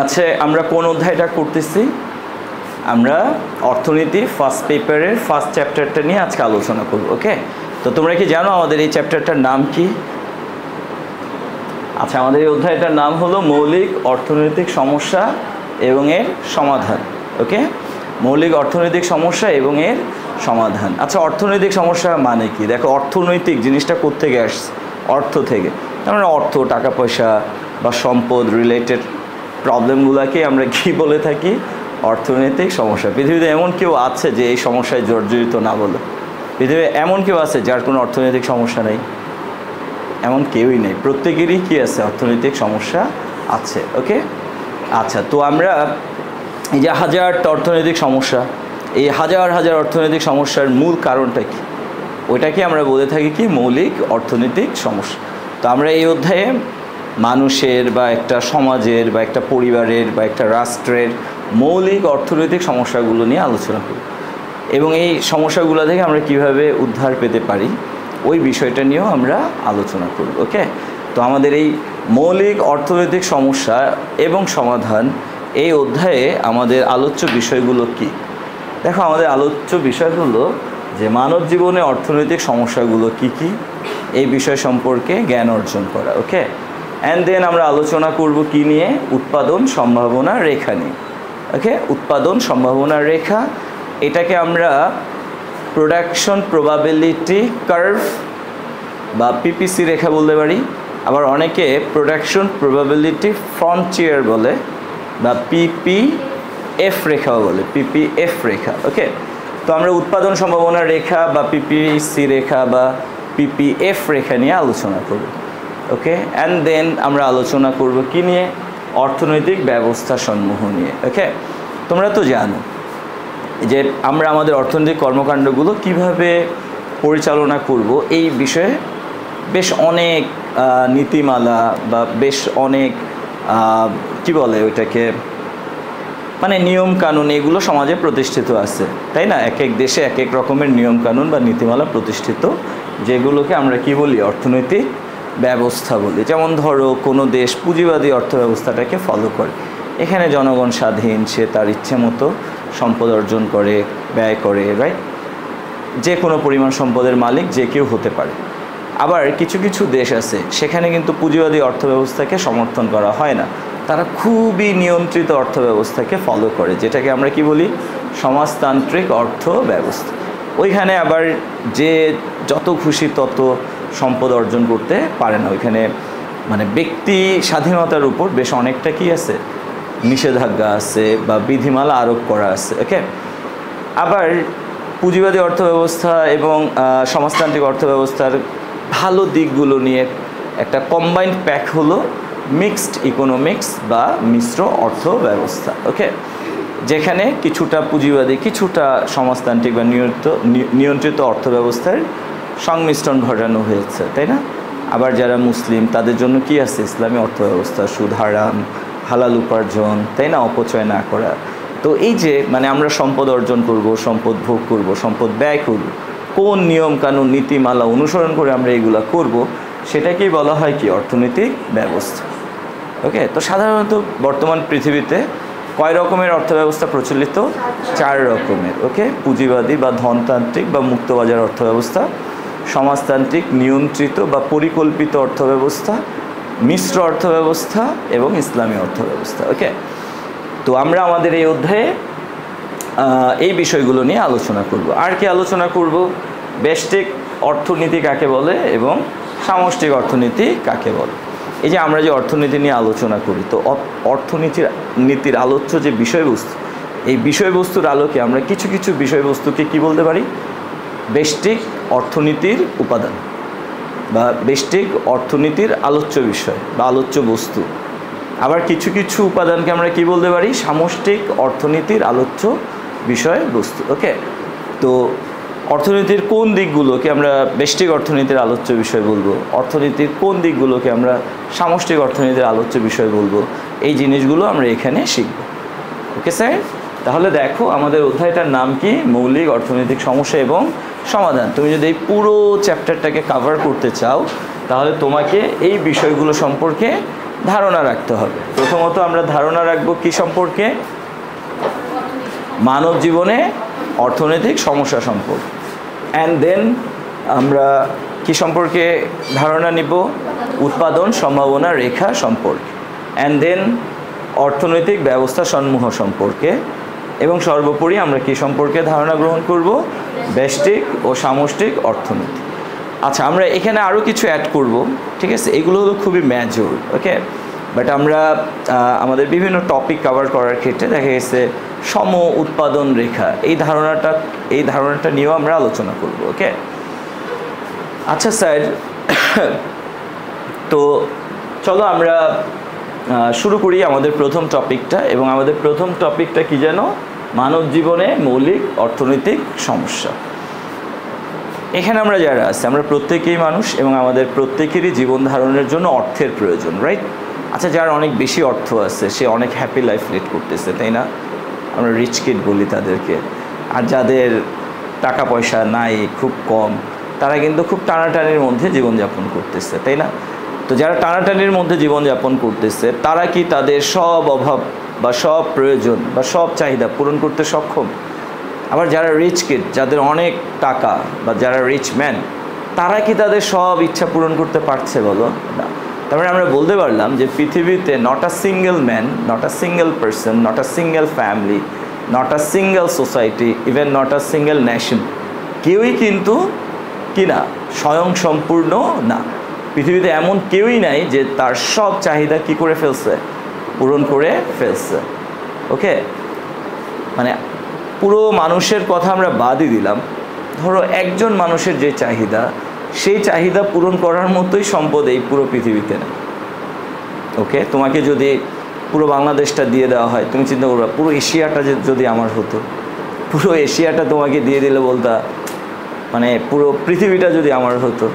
আচ্ছা, আমরা কোন অধ্যায়টা করতেছি? আমরা অর্থনীতি ফার্স্ট পেপারের ফার্স্ট চ্যাপ্টারটা নিয়ে আজকে আলোচনা করব। ওকে, তো তোমরা কি জানো আমাদের এই চ্যাপ্টারটার নাম কি? আচ্ছা, আমাদের এই অধ্যায়টার নাম হলো মৌলিক অর্থনৈতিক সমস্যা এবং এর সমাধান। ওকে, মৌলিক অর্থনৈতিক সমস্যা এবং এর সমাধান। আচ্ছা, অর্থনৈতিক সমস্যা মানে কি? দেখো, অর্থনৈতিক জিনিসটা কোত্থেকে আসছে? অর্থ থেকে। তার মানে অর্থ, টাকা পয়সা বা সম্পদ রিলেটেড প্রবলেমগুলোকে আমরা কি বলে থাকি? অর্থনৈতিক সমস্যা। পৃথিবীতে এমন কেউ আছে যে এই সমস্যায় জর্জরিত না বলে? পৃথিবীতে এমন কেউ আছে যার কোনো অর্থনৈতিক সমস্যা নেই? এমন কেউই নেই। প্রত্যেকেরই কি আছে? অর্থনৈতিক সমস্যা আছে। ওকে, আচ্ছা, তো আমরা এই যে হাজারটা অর্থনৈতিক সমস্যা, এই হাজার হাজার অর্থনৈতিক সমস্যার মূল কারণটা কি? ওইটাকে আমরা বলে থাকি কি? মৌলিক অর্থনৈতিক সমস্যা। তো আমরা এই অধ্যায়ে মানুষের বা একটা সমাজের বা একটা পরিবারের বা একটা রাষ্ট্রের মৌলিক অর্থনৈতিক সমস্যাগুলো নিয়ে আলোচনা করি এবং এই সমস্যাগুলো থেকে আমরা কিভাবে উদ্ধার পেতে পারি ওই বিষয়টা নিয়েও আমরা আলোচনা করব। ওকে, তো আমাদের এই মৌলিক অর্থনৈতিক সমস্যা এবং সমাধান এই অধ্যায়ে আমাদের আলোচ্য বিষয়গুলো কি? দেখো, আমাদের আলোচ্য বিষয় হলো যে মানব জীবনে অর্থনৈতিক সমস্যাগুলো কি কি, এই বিষয় সম্পর্কে জ্ঞান অর্জন করা। ওকে, অ্যান্ড দেন আমরা আলোচনা করব কি নিয়ে? উৎপাদন সম্ভাবনা রেখা নিয়ে। ওকে, উৎপাদন সম্ভাবনা রেখা, এটাকে আমরা প্রোডাকশন প্রবাবিলিটি কার্ভ বা পিপিসি রেখা বলতে পারি। আবার অনেকে প্রোডাকশন প্রবাবিলিটি ফ্রন্টিয়ার বলে বা পিপিএফ রেখাও বলে, পিপিএফ রেখা। ওকে, তো আমরা উৎপাদন সম্ভাবনা রেখা বা পিপিসি রেখা বা পিপিএফ রেখা নিয়ে আলোচনা করব। ওকে, অ্যান্ড দেন আমরা আলোচনা করব কি নিয়ে? অর্থনৈতিক ব্যবস্থা সমূহ নিয়ে। ওকে, তোমরা তো জানো যে আমরা আমাদের অর্থনৈতিক কর্মকাণ্ডগুলো কিভাবে পরিচালনা করব এই বিষয়ে বেশ অনেক নীতিমালা বা বেশ অনেক কি বলে ওইটাকে, মানে নিয়ম কানুন, এগুলো সমাজে প্রতিষ্ঠিত আছে, তাই না? এক এক দেশে এক এক রকমের নিয়ম কানুন বা নীতিমালা প্রতিষ্ঠিত, যেগুলোকে আমরা কি বলি? অর্থনৈতিক ব্যবস্থা বলি। যেমন ধরো, কোনো দেশ পুঁজিবাদী অর্থ ব্যবস্থাটাকে ফলো করে। এখানে জনগণ স্বাধীন, সে তার ইচ্ছে মতো সম্পদ অর্জন করে, ব্যয় করে, রাইট? যে কোনো পরিমাণ সম্পদের মালিক যে কেউ হতে পারে। আবার কিছু কিছু দেশ আছে সেখানে কিন্তু পুঁজিবাদী অর্থব্যবস্থাকে সমর্থন করা হয় না, তারা খুবই নিয়ন্ত্রিত অর্থব্যবস্থাকে ফলো করে, যেটাকে আমরা কি বলি? সমাজতান্ত্রিক অর্থ ব্যবস্থা। ওইখানে আবার যে যত খুশি তত সম্পদ অর্জন করতে পারে না। ওইখানে মানে ব্যক্তি স্বাধীনতার উপর বেশ অনেকটা কি আছে? নিষেধাজ্ঞা আছে বা বিধিমালা আরোপ করা আছে। ওকে, আবার পুঁজিবাদী অর্থব্যবস্থা এবং সমাজতান্ত্রিক অর্থব্যবস্থার ভালো দিকগুলো নিয়ে একটা কম্বাইন্ড প্যাক হলো মিক্সড ইকোনমিক্স বা মিশ্র অর্থ ব্যবস্থা। ওকে, যেখানে কিছুটা পুঁজিবাদী, কিছুটা সমাজতান্ত্রিক বা নিয়ন্ত্রিত অর্থ ব্যবস্থার সংমিশ্রণ ঘটানো হয়েছে, তাই না? আবার যারা মুসলিম তাদের জন্য কি আছে? ইসলামী অর্থ ব্যবস্থা, সুদ হারাম, হালাল উপার্জন, তাই না? অপচয় না করা। তো এই যে মানে আমরা সম্পদ অর্জন করব, সম্পদ ভোগ করব, সম্পদ ব্যয় করব, কোন নিয়ম কানুন নীতিমালা অনুসরণ করে আমরা এগুলা করব, সেটাকেই বলা হয় কি? অর্থনৈতিক ব্যবস্থা। ওকে, তো সাধারণত বর্তমান পৃথিবীতে কয় রকমের অর্থব্যবস্থা প্রচলিত? 4 রকমের। ওকে, পুঁজিবাদী বা ধনতান্ত্রিক বা মুক্তবাজার অর্থব্যবস্থা, সমাজতান্ত্রিক নিয়ন্ত্রিত বা পরিকল্পিত অর্থব্যবস্থা, মিশ্র অর্থব্যবস্থা এবং ইসলামী অর্থব্যবস্থা। ওকে, তো আমরা আমাদের এই অধ্যায়ে এই বিষয়গুলো নিয়ে আলোচনা করব। আর কি আলোচনা করব? ব্যষ্টিক অর্থনীতি কাকে বলে এবং সামষ্টিক অর্থনীতি কাকে বলে। এই যে আমরা যে অর্থনীতি নিয়ে আলোচনা করি, তো নীতির আলোচ্য যে বিষয়বস্তু, এই বিষয়বস্তুর আলোকে আমরা কিছু কিছু বিষয়বস্তুকে কি বলতে পারি? ব্যষ্টিক অর্থনীতির উপাদান বা ব্যষ্টিক অর্থনীতির আলোচ্য বিষয় বা আলোচ্য বস্তু। আবার কিছু কিছু উপাদানকে আমরা কি বলতে পারি? সামষ্টিক অর্থনীতির আলোচ্য বিষয়বস্তু। ওকে, তো অর্থনীতির কোন দিকগুলোকে আমরা ব্যষ্টিক অর্থনীতির আলোচ্য বিষয় বলবো, অর্থনীতির কোন দিকগুলোকে আমরা সামষ্টিক অর্থনীতির আলোচ্য বিষয় বলবো, এই জিনিসগুলো আমরা এখানে শিখব। ওকে স্যার, তাহলে দেখো আমাদের অধ্যায়টার নাম কি? মৌলিক অর্থনৈতিক সমস্যা এবং সমাধান। তুমি যদি এই পুরো চ্যাপ্টারটাকে কভার করতে চাও তাহলে তোমাকে এই বিষয়গুলো সম্পর্কে ধারণা রাখতে হবে। প্রথমত আমরা ধারণা রাখবো কি সম্পর্কে? মানব জীবনে অর্থনৈতিক সমস্যা সম্পর্কে। অ্যান্ড দেন আমরা কি সম্পর্কে ধারণা নিব? উৎপাদন সম্ভাবনা রেখা সম্পর্কে। অ্যান্ড দেন অর্থনৈতিক ব্যবস্থা সমূহ সম্পর্কে। এবং সর্বোপরি আমরা কি সম্পর্কে ধারণা গ্রহণ করব? ব্যষ্টিক ও সামষ্টিক অর্থনীতি। আচ্ছা, আমরা এখানে আরও কিছু অ্যাড করব, ঠিক আছে? এগুলো হলো খুবই মেজর, ওকে? বাট আমরা আমাদের বিভিন্ন টপিক কভার করার ক্ষেত্রে দেখা গেছে সম উৎপাদন রেখা এই ধারণাটা নিয়েও আমরা আলোচনা করব, ওকে? আচ্ছা স্যার, তো চলো আমরা শুরু করি আমাদের প্রথম টপিকটা। এবং আমাদের প্রথম টপিকটা কি যেন? মানব জীবনে মৌলিক অর্থনৈতিক সমস্যা। এখানে আমরা যারা আছি আমরা প্রত্যেকেই মানুষ এবং আমাদের প্রত্যেকেরই জীবন ধারণের জন্য অর্থের প্রয়োজন, রাইট? আচ্ছা, যার অনেক বেশি অর্থ আছে সে অনেক হ্যাপি লাইফ লিড করতেছে, তাই না? আমরা রিচ কিড বলি তাদেরকে। আর যাদের টাকা পয়সা নাই, খুব কম, তারা কিন্তু খুব টানাটানির মধ্যে জীবনযাপন করতেছে, তাই না? তো যারা টানাটানির মধ্যে জীবনযাপন করতেছে তারা কি তাদের সব অভাব বা সব প্রয়োজন বা সব চাহিদা পূরণ করতে সক্ষম? আবার যারা রিচ কিড, যাদের অনেক টাকা বা যারা রিচ ম্যান, তারা কি তাদের সব ইচ্ছা পূরণ করতে পারছে? বলো না। তারপরে আমরা বলতে পারলাম যে পৃথিবীতে not a single man, not a single person, not a single family, not a single society, even not a single nation, কেউই কিন্তু কি না স্বয়ং সম্পূর্ণ না। পৃথিবীতে এমন কেউই নাই যে তার সব চাহিদা কি করে ফেলছে? পূরণ করে ফেলছে, ওকে? মানে পুরো মানুষের কথা আমরা বাদই দিলাম, ধরো একজন মানুষের যে চাহিদা, সেই চাহিদা পূরণ করার মতোই সম্পদ এই পুরো পৃথিবীতে নেই, ওকে? তোমাকে যদি পুরো বাংলাদেশটা দিয়ে দেওয়া হয়, তুমি চিন্তা করবে পুরো এশিয়াটা যদি আমার হতো, পুরো এশিয়াটা তোমাকে দিয়ে দিলে বলতা মানে পুরো পৃথিবীটা যদি আমার হতো,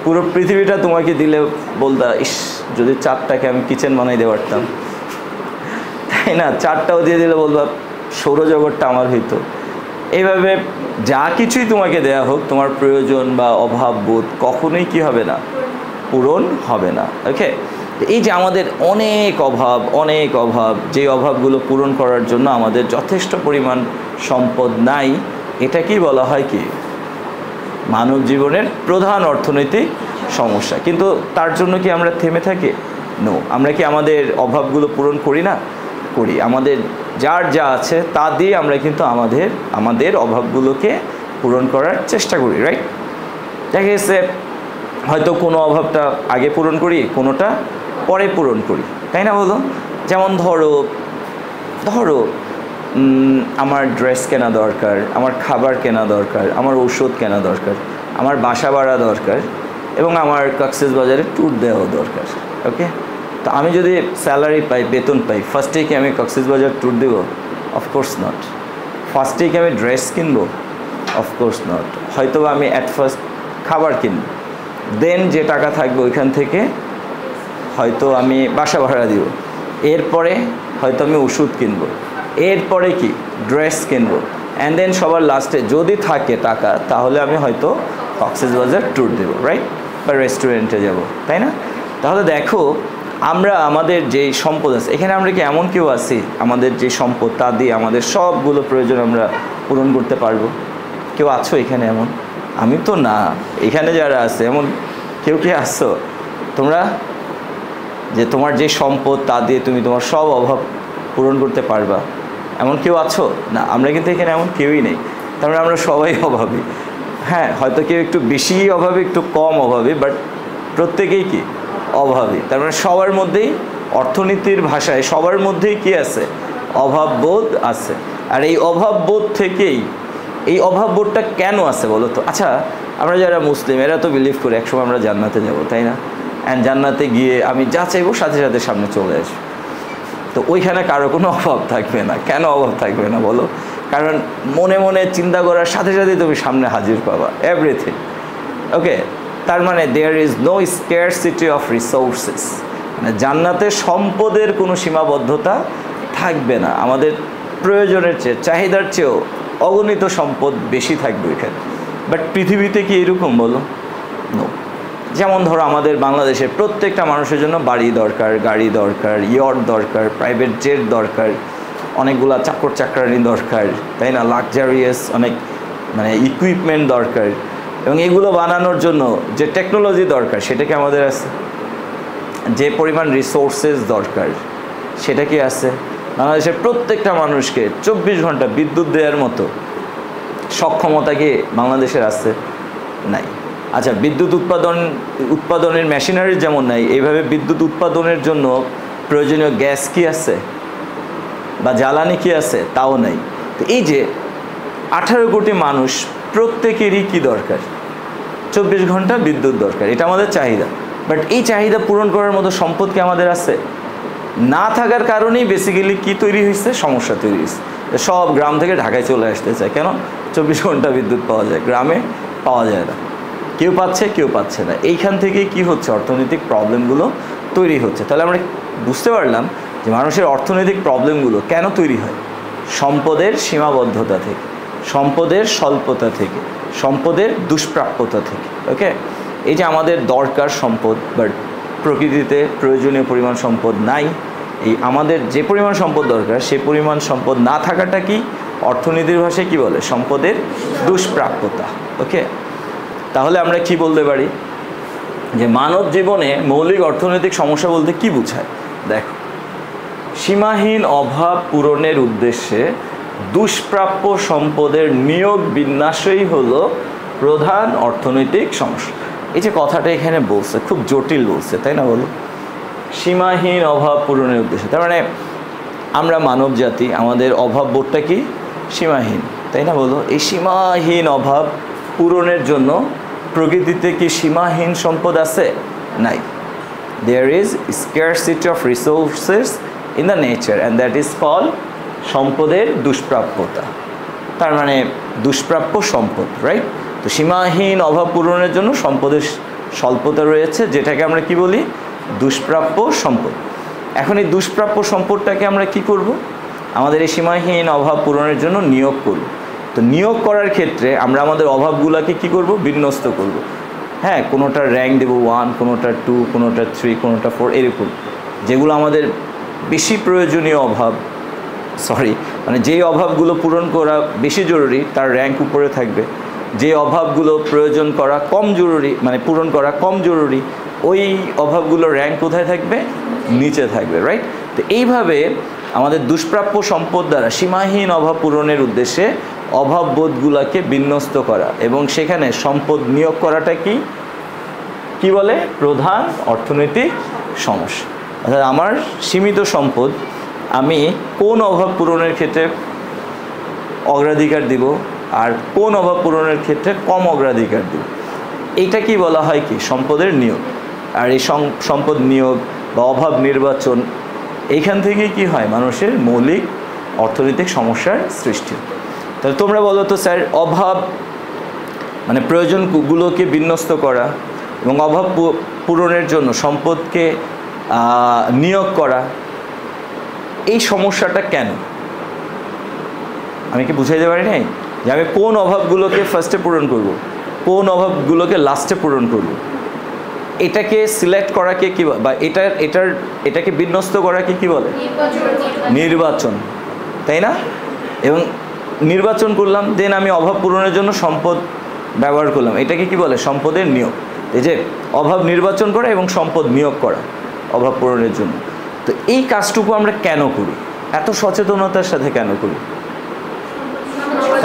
পুরো পৃথিবীটা তোমাকে দিলে বলতা ইস যদি চারটাকে আমি কিচেন বানাই দিতে পারতাম, তাই না? চারটাও দিয়ে দিলে বলবা সৌরজগৎটা আমার হইতো। এইভাবে যা কিছুই তোমাকে দেয়া হোক, তোমার প্রয়োজন বা অভাব বোধ কখনোই কি হবে না? পূরণ হবে না, ওকে? এই যে আমাদের অনেক অভাব, যে অভাবগুলো পূরণ করার জন্য আমাদের যথেষ্ট পরিমাণ সম্পদ নাই, এটা কি বলা হয়? কি মানব জীবনের প্রধান অর্থনৈতিক সমস্যা। কিন্তু তার জন্য কি আমরা থেমে থাকি? নো। আমরা কি আমাদের অভাবগুলো পূরণ করি না? করি। আমাদের যার যা আছে তা দিয়ে আমরা কিন্তু আমাদের অভাবগুলোকে পূরণ করার চেষ্টা করি, রাইট? দেখা গেছে হয়তো কোনো অভাবটা আগে পূরণ করি, কোনোটা পরে পূরণ করি, তাই না? বলো, যেমন ধরো আমার ড্রেস কেনা দরকার, আমার খাবার কেনা দরকার, আমার ওষুধ কেনা দরকার, আমার বাসা ভাড়া দরকার এবং আমার কক্সবাজারে ট্যুর দেওয়া দরকার, ওকে? তো আমি যদি স্যালারি পাই, বেতন পাই, ফার্স্টেই কি আমি কক্সবাজার ট্যুর দেবো? Of course not. ফার্স্টেই কি আমি ড্রেস কিনবো? Of course not. হয়তো আমি অ্যাট ফার্স্ট খাবার কিনবো, দেন যে টাকা থাকবে ওইখান থেকে হয়তো আমি বাসা ভাড়া দিব, এরপরে হয়তো আমি ওষুধ কিনবো, এরপরে কি ড্রেস কিনবো, অ্যান্ড দেন সবার লাস্টে যদি থাকে টাকা তাহলে আমি হয়তো কক্সবাজার ট্যুর দেবো, রাইট? বা রেস্টুরেন্টে যাব, তাই না? তাহলে দেখো আমরা আমাদের যে সম্পদ আছে, এখানে আমরা কি এমন কেউ আছি আমাদের যে সম্পদ তা দিয়ে আমাদের সবগুলো প্রয়োজন আমরা পূরণ করতে পারবো? কেউ আছো এখানে এমন? আমি তো না। এখানে যারা আছে এমন কেউ কি আসছো তোমরা যে তোমার যে সম্পদ তা দিয়ে তুমি তোমার সব অভাব পূরণ করতে পারবা? এমন কেউ আছো? না, আমরা কিন্তু এখানে এমন কেউই নেই। তারপরে আমরা সবাই অভাবী। হ্যাঁ, হয়তো কেউ একটু বেশি অভাবী, একটু কম অভাবী, বাট প্রত্যেকেই কি অভাবী। তার মানে সবার মধ্যেই, অর্থনীতির ভাষায় সবার মধ্যেই কি আছে? অভাববোধ আছে। আর এই অভাববোধ থেকেই, এই অভাববোধটা কেন আছে বলো তো? আচ্ছা, আমরা যারা মুসলিম এরা তো বিলিভ করি একসময় আমরা জান্নাতে যাব, তাই না? অ্যান্ড জান্নাতে গিয়ে আমি যা চাইবো সাথে সাথে সামনে চলে আসবো। তো ওইখানে কারো কোনো অভাব থাকবে না। কেন অভাব থাকবে না বলো? কারণ মনে মনে চিন্তা করার সাথে সাথে তুমি সামনে হাজির পাবা এভরিথিং, ওকে? তার মানে there is no scarcity of resources. মানে জান্নাতে সম্পদের কোনো সীমাবদ্ধতা থাকবে না। আমাদের প্রয়োজনের চেয়ে, চাহিদার চেয়েও অগণিত সম্পদ বেশি থাকবে এখানে। বাট পৃথিবীতে কি এরকম বলো? নো। যেমন ধরো আমাদের বাংলাদেশের প্রত্যেকটা মানুষের জন্য বাড়ি দরকার, গাড়ি দরকার, ইয়ট দরকার, প্রাইভেট জেট দরকার, অনেকগুলা চাকর চাকরানি দরকার, তাই না, লাক্সারিয়াস অনেক মানে ইকুইপমেন্ট দরকার, এবং এগুলো বানানোর জন্য যে টেকনোলজি দরকার সেটা কি আমাদের আছে? যে পরিমাণ রিসোর্সেস দরকার সেটা কি আছে? বাংলাদেশের প্রত্যেকটা মানুষকে 24 ঘন্টা বিদ্যুৎ দেওয়ার মতো সক্ষমতা কি বাংলাদেশের আছে? নাই। আচ্ছা, বিদ্যুৎ উৎপাদনের মেশিনারি যেমন নাই, এইভাবে বিদ্যুৎ উৎপাদনের জন্য প্রয়োজনীয় গ্যাস কি আছে বা জ্বালানি কি আছে? তাও নাই। তো এই যে 18 কোটি মানুষ, প্রত্যেকেরই কি দরকার? 24 ঘন্টা বিদ্যুৎ দরকার, এটা আমাদের চাহিদা। বাট এই চাহিদা পূরণ করার মতো সম্পদ কি আমাদের আছে? না থাকার কারণেই বেসিক্যালি কি তৈরি হয়েছে? সমস্যা তৈরি হয়েছে। সব গ্রাম থেকে ঢাকায় চলে আসতে চায়। কেন? 24 ঘন্টা বিদ্যুৎ পাওয়া যায়, গ্রামে পাওয়া যায় না। কেউ পাচ্ছে, কেউ পাচ্ছে না। এইখান থেকেই কি হচ্ছে? অর্থনৈতিক প্রবলেমগুলো তৈরি হচ্ছে। তাহলে আমরা বুঝতে পারলাম যে মানুষের অর্থনৈতিক প্রবলেমগুলো কেন তৈরি হয়? সম্পদের সীমাবদ্ধতা থেকে, সম্পদের স্বল্পতা থেকে, সম্পদের দুষ্প্রাপ্যতা থেকে। ওকে, এই যে আমাদের দরকার সম্পদ, বাট প্রকৃতিতে প্রয়োজনীয় পরিমাণ সম্পদ নাই। এই আমাদের যে পরিমাণ সম্পদ দরকার সে পরিমাণ সম্পদ না থাকাটা কি অর্থনীতির ভাষায় কি বলে? সম্পদের দুষ্প্রাপ্যতা। ওকে, তাহলে আমরা কি বলতে পারি যে মানব জীবনে মৌলিক অর্থনৈতিক সমস্যা বলতে কি বোঝায়? দেখো, সীমাহীন অভাব পূরণের উদ্দেশ্যে দুষ্প্রাপ্য সম্পদের নিয়োগ বিন্যাসই হলো প্রধান অর্থনৈতিক সমস্যা। এই যে কথাটা এখানে বলছে খুব জটিল বলছে, তাই না? বলো, সীমাহীন অভাব পূরণের উদ্দেশ্যে, তার মানে আমরা মানব জাতি, আমাদের অভাব বোধটা কি? সীমাহীন, তাই না? বলো, এই সীমাহীন অভাব পূরণের জন্য প্রকৃতিতে কি সীমাহীন সম্পদ আছে? নাই। There is scarcity of resources in the nature and that is call সম্পদের দুষ্প্রাপ্যতা। তার মানে দুষ্প্রাপ্য সম্পদ, রাইট? তো সীমাহীন অভাব পূরণের জন্য সম্পদের স্বল্পতা রয়েছে, যেটাকে আমরা কি বলি? দুষ্প্রাপ্য সম্পদ। এখন এই দুষ্প্রাপ্য সম্পদটাকে আমরা কি করব? আমাদের এই সীমাহীন অভাব পূরণের জন্য নিয়োগ করব। তো নিয়োগ করার ক্ষেত্রে আমরা আমাদের অভাবগুলোকে কি করব? বিন্যস্ত করব। হ্যাঁ, কোনোটার র্যাঙ্ক দেবো 1, কোনোটার 2, কোনোটার 3, কোনোটা 4, এরকম। যেগুলো আমাদের বেশি প্রয়োজনীয় অভাব, মানে যেই অভাবগুলো পূরণ করা বেশি জরুরি তার র্যাঙ্ক উপরে থাকবে। যে অভাবগুলো প্রয়োজন করা কম জরুরি, মানে পূরণ করা কম জরুরি, ওই অভাবগুলোর র্যাঙ্ক কোথায় থাকবে? নিচে থাকবে, রাইট? তো এইভাবে আমাদের দুষ্প্রাপ্য সম্পদ দ্বারা সীমাহীন অভাব পূরণের উদ্দেশ্যে অভাববোধগুলোকে বিন্যস্ত করা এবং সেখানে সম্পদ নিয়োগ করাটা কি বলে? প্রধান অর্থনৈতিক সমস্যা। অর্থাৎ আমার সীমিত সম্পদ, আমি কোন অভাব পূরণের ক্ষেত্রে অগ্রাধিকার দিব আর কোন অভাব পূরণের ক্ষেত্রে কম অগ্রাধিকার দিব, এইটা কি বলা হয়? কি? সম্পদের নিয়োগ। আর এই সম্পদ নিয়োগ বা অভাব নির্বাচন, এইখান থেকেই কি হয়? মানুষের মৌলিক অর্থনৈতিক সমস্যার সৃষ্টি। তাহলে তোমরা বলো তো স্যার, অভাব মানে প্রয়োজনগুলোকে বিন্যস্ত করা এবং অভাব পূরণের জন্য সম্পদকে নিয়োগ করা, এই সমস্যাটা কেন? আমি কি বুঝাইতে পারি নাই যে আমি কোন অভাবগুলোকে ফার্স্টে পূরণ করব, কোন অভাবগুলোকে লাস্টে পূরণ করব? এটাকে সিলেক্ট করাকে কি, বা এটাকে বিন্যস্ত করাকে কি বলে? নির্বাচন, তাই না? এবং নির্বাচন করলাম, দেন আমি অভাব পূরণের জন্য সম্পদ ব্যবহার করলাম, এটাকে কি বলে? সম্পদের নিয়োগ। এই যে অভাব নির্বাচন করা এবং সম্পদ নিয়োগ করা অভাব পূরণের জন্য। তো এই কাজটুকু আমরা কেন করি? এত সচেতনতার সাথে কেন করি?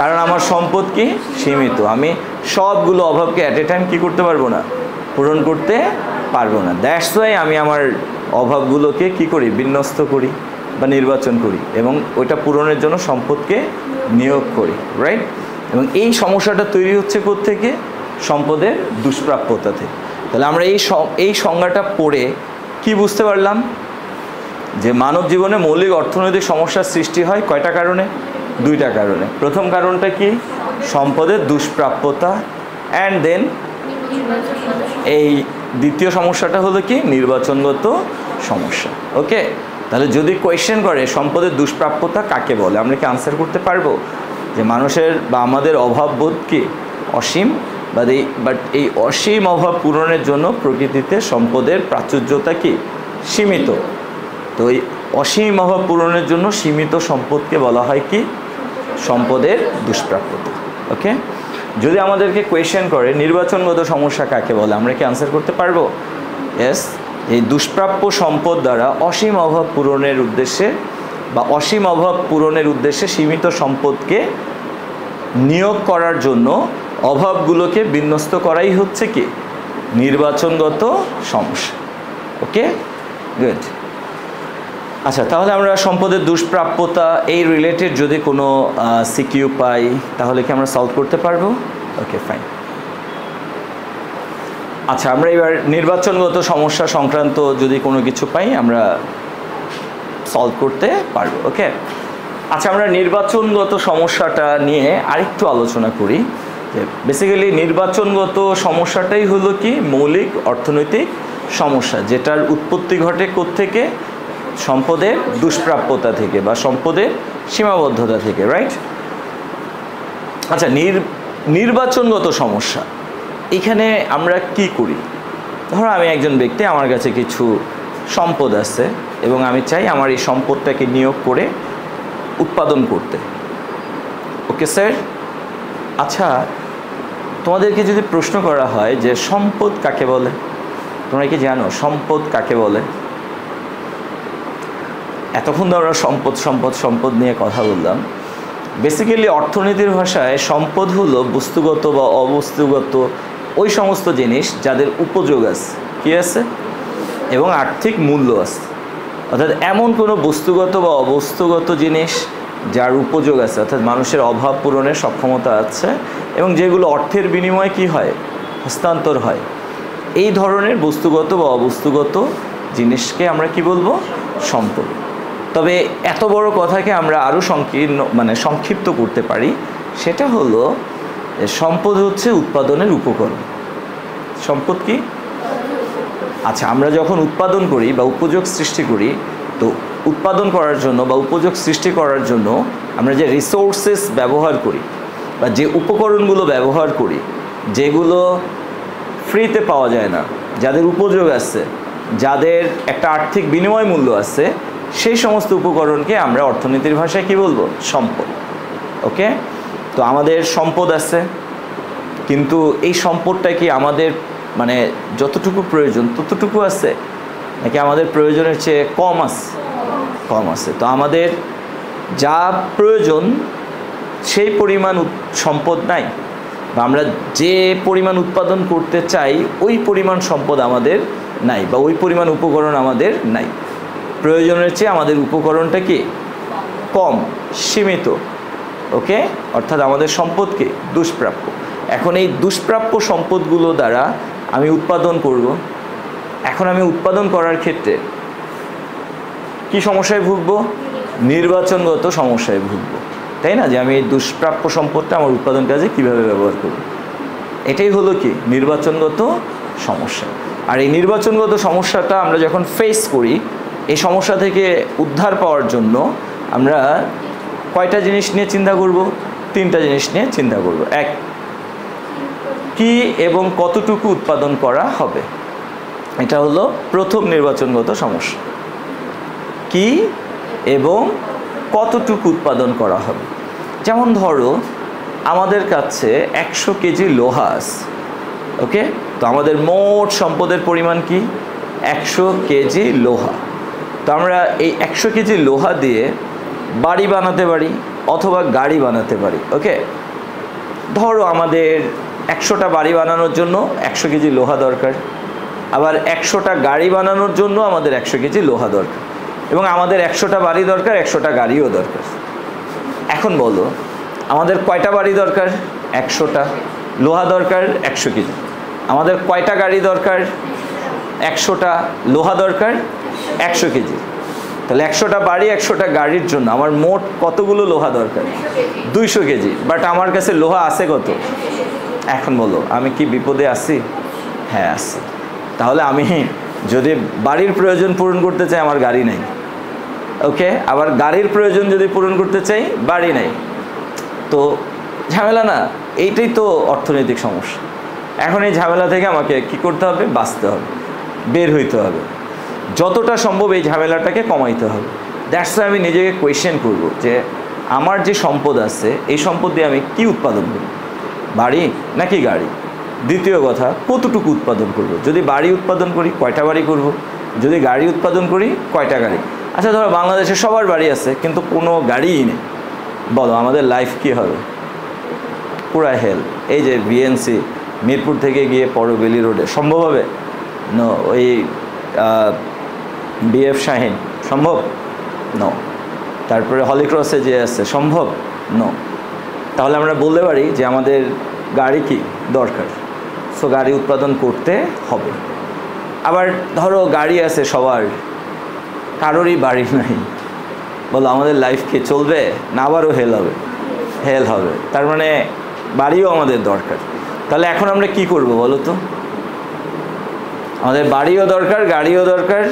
কারণ আমার সম্পদ কি? সীমিত। আমি সবগুলো অভাবকে অ্যাট এ টাইম কী করতে পারবো না? পূরণ করতে পারবো না। দ্যাটস ওয়াই আমি আমার অভাবগুলোকে কি করি? বিন্যস্ত করি বা নির্বাচন করি এবং ওইটা পূরণের জন্য সম্পদকে নিয়োগ করি, রাইট? এবং এই সমস্যাটা তৈরি হচ্ছে কোত্থেকে? সম্পদের দুষ্প্রাপ্যতা থেকে। তাহলে আমরা এই সংজ্ঞাটা পড়ে কি বুঝতে পারলাম? যে মানব জীবনে মৌলিক অর্থনৈতিক সমস্যার সৃষ্টি হয় কয়টা কারণে? 2টা কারণে। প্রথম কারণটা কি? সম্পদের দুষ্প্রাপ্যতা, অ্যান্ড দেন এই দ্বিতীয় সমস্যাটা হলো কি? নির্বাচনগত সমস্যা। ওকে, তাহলে যদি কোয়েশ্চেন করে সম্পদের দুষ্প্রাপ্যতা কাকে বলে, আমরা কি আনসার করতে পারবো যে মানুষের বা আমাদের অভাববোধ কি? অসীম বাট এই অসীম অভাব পূরণের জন্য প্রকৃতিতে সম্পদের প্রাচুর্যতা কি সীমিত। তো এই অসীম অভাব পূরণের জন্য সীমিত সম্পদকে বলা হয় কি সম্পদের দুষ্প্রাপ্যতা। ওকে, যদি আমাদেরকে কোয়েশ্চেন করে নির্বাচনগত সমস্যা কাকে বলে, আমরা কি আনসার করতে পারবো? ইয়েস, এই দুষ্প্রাপ্য সম্পদ দ্বারা অসীম অভাব পূরণের উদ্দেশ্যে বা অসীম অভাব পূরণের উদ্দেশ্যে সীমিত সম্পদকে নিয়োগ করার জন্য অভাবগুলোকে বিন্যস্ত করাই হচ্ছে কি নির্বাচনগত সমস্যা। ওকে, গুড। আচ্ছা, তাহলে আমরা সম্পদের দুষ্প্রাপ্যতা এই রিলেটেড যদি কোনো সিকিউ পাই তাহলে কি আমরা সলভ করতে পারবো? ওকে, ফাইন। আচ্ছা, আমরা এবার নির্বাচনগত সমস্যা সংক্রান্ত যদি কোনো কিছু পাই আমরা সলভ করতে পারবো। ওকে, আচ্ছা, আমরা নির্বাচনগত সমস্যাটা নিয়ে আরেকটু আলোচনা করি। যে বেসিক্যালি নির্বাচনগত সমস্যাটাই হলো কি মৌলিক অর্থনৈতিক সমস্যা, যেটার উৎপত্তি ঘটে কোত্থেকে? সম্পদের দুষ্প্রাপ্যতা থেকে বা সম্পদের সীমাবদ্ধতা থেকে, রাইট? আচ্ছা, নির্বাচনগত সমস্যা এখানে আমরা কি করি? ধরো আমি একজন ব্যক্তি, আমার কাছে কিছু সম্পদ আছে এবং আমি চাই আমার এই সম্পদটাকে নিয়োগ করে উৎপাদন করতে। ওকে স্যার, আচ্ছা তোমাদেরকে যদি প্রশ্ন করা হয় যে সম্পদ কাকে বলে, তোমরা কি জানো সম্পদ কাকে বলে? এতক্ষণ তো আমরা সম্পদ সম্পদ সম্পদ নিয়ে কথা বললাম। বেসিক্যালি অর্থনীতির ভাষায় সম্পদ হলো বস্তুগত বা অবস্তুগত ওই সমস্ত জিনিস যাদের উপযোগ আছে, কি আছে, এবং আর্থিক মূল্য আছে। অর্থাৎ এমন কোনো বস্তুগত বা অবস্তুগত জিনিস যার উপযোগ আছে, অর্থাৎ মানুষের অভাব পূরণের সক্ষমতা আছে এবং যেগুলো অর্থের বিনিময়ে কি হয়, হস্তান্তর হয়। এই ধরনের বস্তুগত বা অবস্তুগত জিনিসকে আমরা কি বলবো? সম্পদ। তবে এত বড় কথাকে আমরা আরও সংক্ষিপ্ত করতে পারি। সেটা হলো সম্পদ হচ্ছে উৎপাদনের উপকরণ। সম্পদ কি? আচ্ছা, আমরা যখন উৎপাদন করি বা উপযোগ সৃষ্টি করি, তো উৎপাদন করার জন্য বা উপযোগ সৃষ্টি করার জন্য আমরা যে রিসোর্সেস ব্যবহার করি বা যে উপকরণগুলো ব্যবহার করি, যেগুলো ফ্রিতে পাওয়া যায় না, যাদের উপযোগ আছে, যাদের একটা আর্থিক বিনিময় মূল্য আছে, সেই সমস্ত উপকরণকে আমরা অর্থনীতির ভাষায় কি বলবো? সম্পদ। ওকে, তো আমাদের সম্পদ আছে, কিন্তু এই সম্পদটা কি আমাদের যতটুকু প্রয়োজন ততটুকু আছে, নাকি আমাদের প্রয়োজনের চেয়ে কম আছে? কম আছে। তো আমাদের যা প্রয়োজন সেই পরিমাণ সম্পদ নাই, বা আমরা যে পরিমাণ উৎপাদন করতে চাই ওই পরিমাণ সম্পদ আমাদের নাই, বা ওই পরিমাণ উপকরণ আমাদের নাই। প্রয়োজনের চেয়ে আমাদের উপকরণটা কি কম, সীমিত। ওকে, অর্থাৎ আমাদের সম্পদ কি দুষ্প্রাপ্য। এখন এই দুষ্প্রাপ্য সম্পদগুলো দ্বারা আমি উৎপাদন করব। এখন আমি উৎপাদন করার ক্ষেত্রে কি সমস্যায় ভুগব? নির্বাচনগত সমস্যায় ভুগব, তাই না? যে আমি এই দুষ্প্রাপ্য সম্পদটা আমার উৎপাদন কাজে কিভাবে ব্যবহার করব, এটাই হলো কি নির্বাচনগত সমস্যা। আর এই নির্বাচনগত সমস্যাটা আমরা যখন ফেস করি, এই সমস্যা থেকে উদ্ধার পাওয়ার জন্য আমরা কয়টা জিনিস নিয়ে চিন্তা করব? তিনটা জিনিস নিয়ে চিন্তা করব। এক, কি এবং কতটুকু উৎপাদন করা হবে, এটা হলো প্রথম নির্বাচনগত সমস্যা। কি এবং কতটুকু উৎপাদন করা হবে। যেমন ধরো আমাদের কাছে 100 কেজি লোহা আছে। ওকে, তো আমাদের মোট সম্পদের পরিমাণ কি? 100 কেজি লোহা। তো আমরা এই 100 কেজি লোহা দিয়ে বাড়ি বানাতে পারি অথবা গাড়ি বানাতে পারি। ওকে, ধরো আমাদের 100টা বাড়ি বানানোর জন্য 100 কেজি লোহা দরকার, আবার 100টা গাড়ি বানানোর জন্য আমাদের 100 কেজি লোহা দরকার, এবং আমাদের 100টা বাড়ি দরকার, 100টা গাড়িও দরকার। এখন বলো আমাদের কয়টা বাড়ি দরকার? 100টা। লোহা দরকার 100 কেজি। আমাদের কয়টা গাড়ি দরকার? 100টা। লোহা দরকার 100 কেজি। তাহলে 100টা বাড়ি 100টা গাড়ির জন্য আমার মোট কতগুলো লোহা দরকার? 200 কেজি। বাট আমার কাছে লোহা আছে কত? এখন বলো আমি কি বিপদে আছি? হ্যাঁ আছি। তাহলে আমি যদি বাড়ির প্রয়োজন পূরণ করতে চাই, আমার গাড়ি নেই। ওকে, আবার গাড়ির প্রয়োজন যদি পূরণ করতে চাই, বাড়ি নেই। তো ঝামেলা না? এইটাই তো অর্থনৈতিক সমস্যা। এখন এই ঝামেলা থেকে আমাকে কি করতে হবে? বাঁচতে হবে, বের হইতে হবে, যতটা সম্ভব এই ঝামেলাটাকে কমাইতে হবে। দ্যাটস ওয়াই আমি নিজেকে কোয়েশ্চেন করব যে আমার যে সম্পদ আছে এই সম্পদ দিয়ে আমি কি উৎপাদন করব, বাড়ি নাকি গাড়ি? দ্বিতীয় কথা, কতটুকু উৎপাদন করব? যদি বাড়ি উৎপাদন করি কয়টা বাড়ি করব, যদি গাড়ি উৎপাদন করি কয়টা গাড়ি? আচ্ছা ধরো বাংলাদেশে সবার বাড়ি আছে কিন্তু কোনো গাড়িই নেই, বলো আমাদের লাইফ কী হবে? পুরা হেল। এই যে বিএনসি মিরপুর থেকে গিয়ে পরবেলি রোডে সম্ভব হবে? নো। ওই বিএফ শাহিন সম্ভব? নো। তারপরে হলিক্রসে যে আছে সম্ভব? নো। তাহলে আমরা বলতে পারি যে আমাদের গাড়ি কি দরকার, সো গাড়ি উৎপাদন করতে হবে। আবার ধরো গাড়ি আছে সবার, কারোরই বাড়ি নাই, বলো আমাদের লাইফ কি চলবে না? আবারও হেল হবে, হেল হবে। তার মানে বাড়িও আমাদের দরকার। তাহলে এখন আমরা কি করব বলো তো? আমাদের বাড়িও দরকার, গাড়িও দরকার,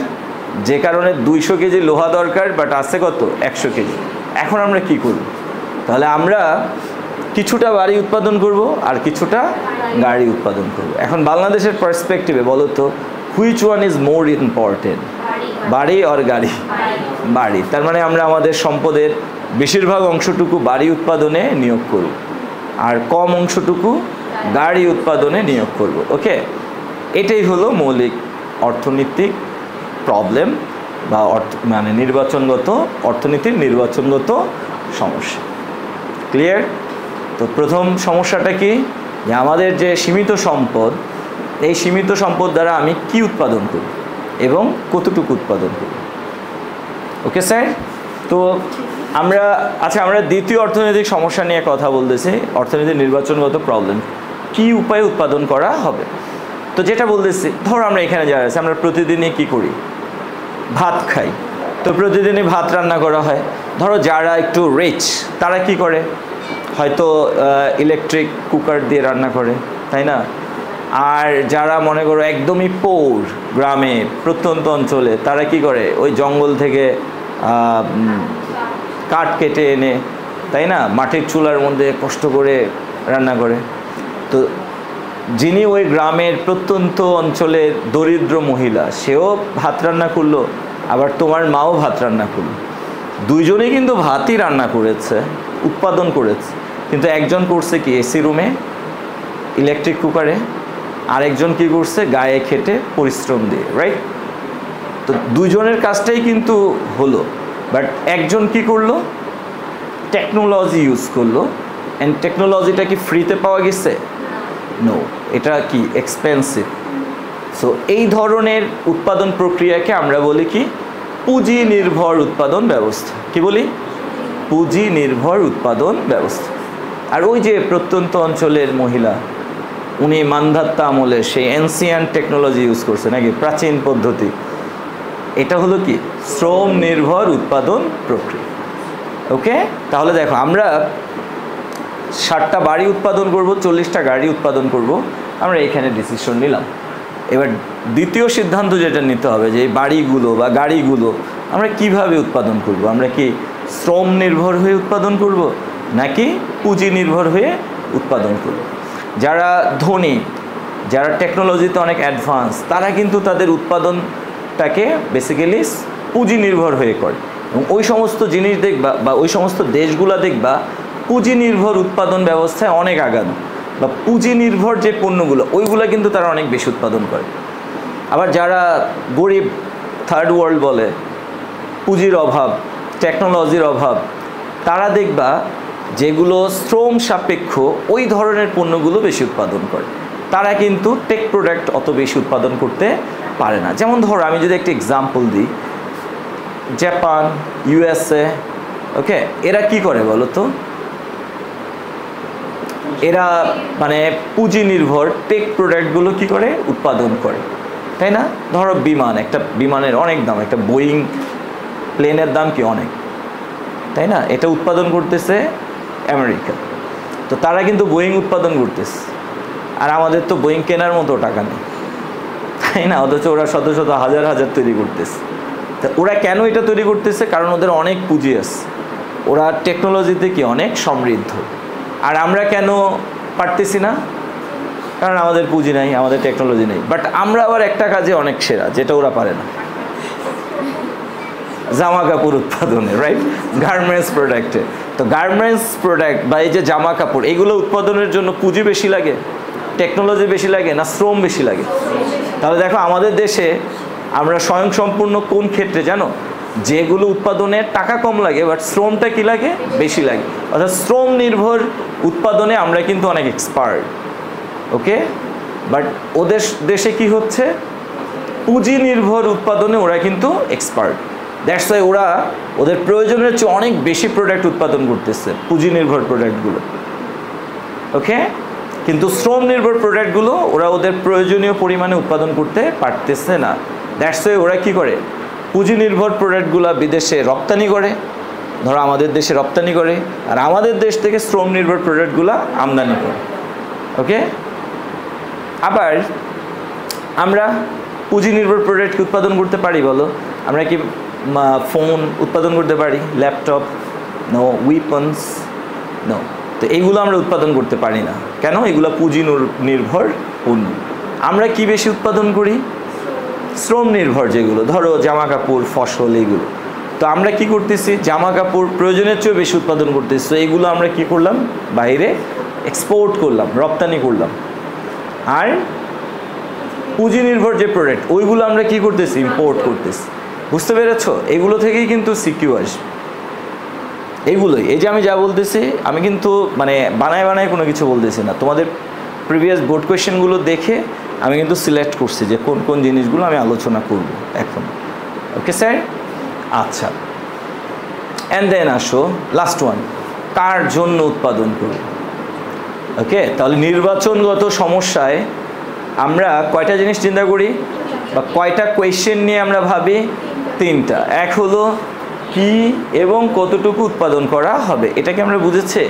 যে কারণে 200 কেজি লোহা দরকার, বাট আছে কত? 100 কেজি। এখন আমরা কি করব? তাহলে আমরা কিছুটা বাড়ি উৎপাদন করব আর কিছুটা গাড়ি উৎপাদন করব। এখন বাংলাদেশের পার্সপেক্টিভে বলো তো, which one is more important, বাড়ি আর গাড়ি? বাড়ি। তার মানে আমরা আমাদের সম্পদের বেশিরভাগ অংশটুকু বাড়ি উৎপাদনে নিয়োগ করব আর কম অংশটুকু গাড়ি উৎপাদনে নিয়োগ করব। ওকে, এটাই হলো মৌলিক অর্থনৈতিক প্রবলেম বা মানে অর্থনীতির নির্বাচনগত সমস্যা। ক্লিয়ার? তো প্রথম সমস্যাটা কি, যে আমাদের যে সীমিত সম্পদ, এই সীমিত সম্পদ দ্বারা আমি কি উৎপাদন করি এবং কতটুকু উৎপাদন করি। Okay sir? তো আমরা দ্বিতীয় অর্থনৈতিক সমস্যা নিয়ে কথা বলতেছি, অর্থনীতির নির্বাচনগত প্রবলেম, কি উপায়ে উৎপাদন করা হবে। তো যেটা বলতেছি, ধরো আমরা এখানে যারা আছে আমরা প্রতিদিনই কি করি? ভাত খাই। তো প্রতিদিনই ভাত রান্না করা হয়। ধরো যারা একটু রিচ তারা কি করে? হয়তো ইলেকট্রিক কুকার দিয়ে রান্না করে, তাই না? আর যারা মনে করো একদমই পোর, গ্রামে প্রত্যন্ত অঞ্চলে, তারা কি করে? ওই জঙ্গল থেকে কাঠ কেটে এনে, তাই না, মাটির চুলার মধ্যে কষ্ট করে রান্না করে। তো যিনি ওই গ্রামের প্রত্যন্ত অঞ্চলের দরিদ্র মহিলা, সেও ভাত রান্না করলো, আবার তোমার মাও ভাত রান্না করলো। দুইজনেই কিন্তু ভাতই রান্না করেছে, উৎপাদন করেছে, কিন্তু একজন করছে কি এসি রুমে ইলেকট্রিক কুকারে, আরেকজন কি করছে গায়ে খেটে পরিশ্রম দিয়ে, রাইট? তো দুইজনের কাজটাই কিন্তু হলো, বাট একজন কি করলো? টেকনোলজি ইউজ করলো। অ্যান্ড টেকনোলজিটা কি ফ্রিতে পাওয়া গেছে? নো, এটা কি এক্সপেন্সিভ। সো এই ধরনের উৎপাদন প্রক্রিয়াকে আমরা বলি কি? পুঁজি নির্ভর উৎপাদন ব্যবস্থা। কি বলি? পুঁজি নির্ভর উৎপাদন ব্যবস্থা। আর ওই যে প্রত্যন্ত অঞ্চলের মহিলা, উনি মান্ধাত্তা আমলে সেই এনসিয়েন্ট টেকনোলজি ইউজ করছে, নাকি প্রাচীন পদ্ধতি। এটা হলো কি? শ্রম নির্ভর উৎপাদন প্রক্রিয়া। ওকে, তাহলে দেখো আমরা 60টা বাড়ি উৎপাদন করব, 40টা গাড়ি উৎপাদন করব, আমরা এখানে ডিসিশন নিলাম। এবার দ্বিতীয় সিদ্ধান্ত যেটা নিতে হবে, যে এই বাড়িগুলো বা গাড়িগুলো আমরা কিভাবে উৎপাদন করব। আমরা কি শ্রম নির্ভর হয়ে উৎপাদন করব নাকি পুঁজি নির্ভর হয়ে উৎপাদন করব? যারা ধনী, যারা টেকনোলজিতে অনেক অ্যাডভান্স, তারা কিন্তু তাদের উৎপাদনটাকে বেসিক্যালি পুঁজি নির্ভর হয়ে করে। এবং ওই সমস্ত জিনিস দেখবা বা ওই সমস্ত দেশগুলো দেখবা পুঁজি নির্ভর উৎপাদন ব্যবস্থায় অনেক আগানো, বা পুঁজি নির্ভর যে পণ্যগুলো ওইগুলো কিন্তু তারা অনেক বেশি উৎপাদন করে। আবার যারা গরিব, থার্ড ওয়ার্ল্ড বলে, পুঁজির অভাব, টেকনোলজির অভাব, তারা দেখবা যেগুলো শ্রম সাপেক্ষ ওই ধরনের পণ্যগুলো বেশি উৎপাদন করে, তারা কিন্তু টেক প্রোডাক্ট অত বেশি উৎপাদন করতে পারে না। যেমন ধরো আমি যদি একটা এক্সাম্পল দিই, জাপান, ইউএসএ, ওকে, এরা কি করে বলো তো? এরা মানে পুঁজি নির্ভর টেক প্রোডাক্টগুলো কি করে? উৎপাদন করে, তাই না? ধরো বিমান, একটা বিমানের অনেক দাম, একটা বোয়িং প্লেনের দাম কি অনেক, তাই না? এটা উৎপাদন করতেছে আমেরিকা। তো তারা কিন্তু বোয়িং উৎপাদন করতেছে, আর আমাদের তো বোয়িং কেনার মতো টাকা নেই, তাই না? অথচ ওরা শত শত হাজার হাজার তৈরি করতেছে। তা ওরা কেন এটা তৈরি করতেছে? কারণ ওদের অনেক পুঁজি আছে, ওরা টেকনোলজিতে কি অনেক সমৃদ্ধ। আর আমরা কেন পারতেছি না? কারণ আমাদের পুঁজি নাই, আমাদের টেকনোলজি নেই। বাট আমরা আবার একটা কাজে অনেক সেরা, যেটা ওরা পারে না, জামা কাপড় উৎপাদনে, রাইট? গার্মেন্টস প্রোডাক্টে। তো গার্মেন্টস প্রোডাক্ট বা এই যে জামা কাপড়, এগুলো উৎপাদনের জন্য পুঁজি বেশি লাগে, টেকনোলজি বেশি লাগে, না শ্রম বেশি লাগে? তাহলে দেখো আমাদের দেশে আমরা স্বয়ংসম্পূর্ণ কোন ক্ষেত্রে জানো? যেগুলো উৎপাদনে টাকা কম লাগে বাট শ্রমটা কি লাগে? বেশি লাগে। অর্থাৎ শ্রম নির্ভর উৎপাদনে আমরা কিন্তু অনেক এক্সপার্ট, ওকে? বাট ওদের দেশে কি হচ্ছে? পুঁজি নির্ভর উৎপাদনে ওরা কিন্তু এক্সপার্ট। দ্যাটস ওয়াই ওরা ওদের প্রয়োজনের চেয়ে অনেক বেশি প্রোডাক্ট উৎপাদন করতেছে, পুঁজি নির্ভর প্রোডাক্টগুলো, ওকে? কিন্তু শ্রম নির্ভর প্রোডাক্টগুলো ওরা ওদের প্রয়োজনীয় পরিমাণে উৎপাদন করতে পারতেছে না। দ্যাটস ওয়াই ওরা কী করে? পুঁজি নির্ভর প্রোডাক্টগুলো বিদেশে রপ্তানি করে, ধরো আমাদের দেশে রপ্তানি করে, আর আমাদের দেশ থেকে শ্রম নির্ভর প্রোডাক্টগুলো আমদানি করে, ওকে? আবার আমরা পুঁজি নির্ভর প্রোডাক্ট উৎপাদন করতে পারি বলো? আমরা কি ফোন উৎপাদন করতে পারি? ল্যাপটপ? নো। উইপন্স? নো। তো এইগুলো আমরা উৎপাদন করতে পারি না। কেন? এগুলো পুঁজি নির্ভর পণ্য। আমরা কি বেশি উৎপাদন করি? শ্রম নির্ভর, যেগুলো ধরো জামা কাপড়, ফসল, এইগুলো। তো আমরা কি করতেছি? জামা কাপড় প্রয়োজনের চেয়েও বেশি উৎপাদন করতেছি। তো এইগুলো আমরা কি করলাম? বাইরে এক্সপোর্ট করলাম, রপ্তানি করলাম। আর পুঁজি নির্ভর যে প্রোডাক্ট, ওইগুলো আমরা কি করতেছি? ইম্পোর্ট করতেছি। বুঝতে পেরেছ? এগুলো থেকেই কিন্তু সিকিউ আসবে, এইগুলোই। এই যে আমি যা বলতেছি, আমি কিন্তু মানে বানায় বানায় কোনো কিছু বলতেছি না। তোমাদের প্রিভিয়াস বোর্ড কোয়েশ্চেনগুলো দেখে আমি কিন্তু সিলেক্ট করছি যে কোন কোন জিনিসগুলো আমি আলোচনা করব এখন, ওকে স্যার? আচ্ছা, অ্যান্ড দেন আসো লাস্ট ওয়ান, কার জন্য উৎপাদন করব? ওকে, তাহলে নির্বাচনগত সমস্যায় আমরা কয়টা জিনিস চিন্তা করি বা কয়টা কোয়েশ্চেন নিয়ে আমরা ভাবি? তিনটা। এক হলো কি এবং কতটুকু উৎপাদন করা হবে, এটাকে আমরা বুঝেছি।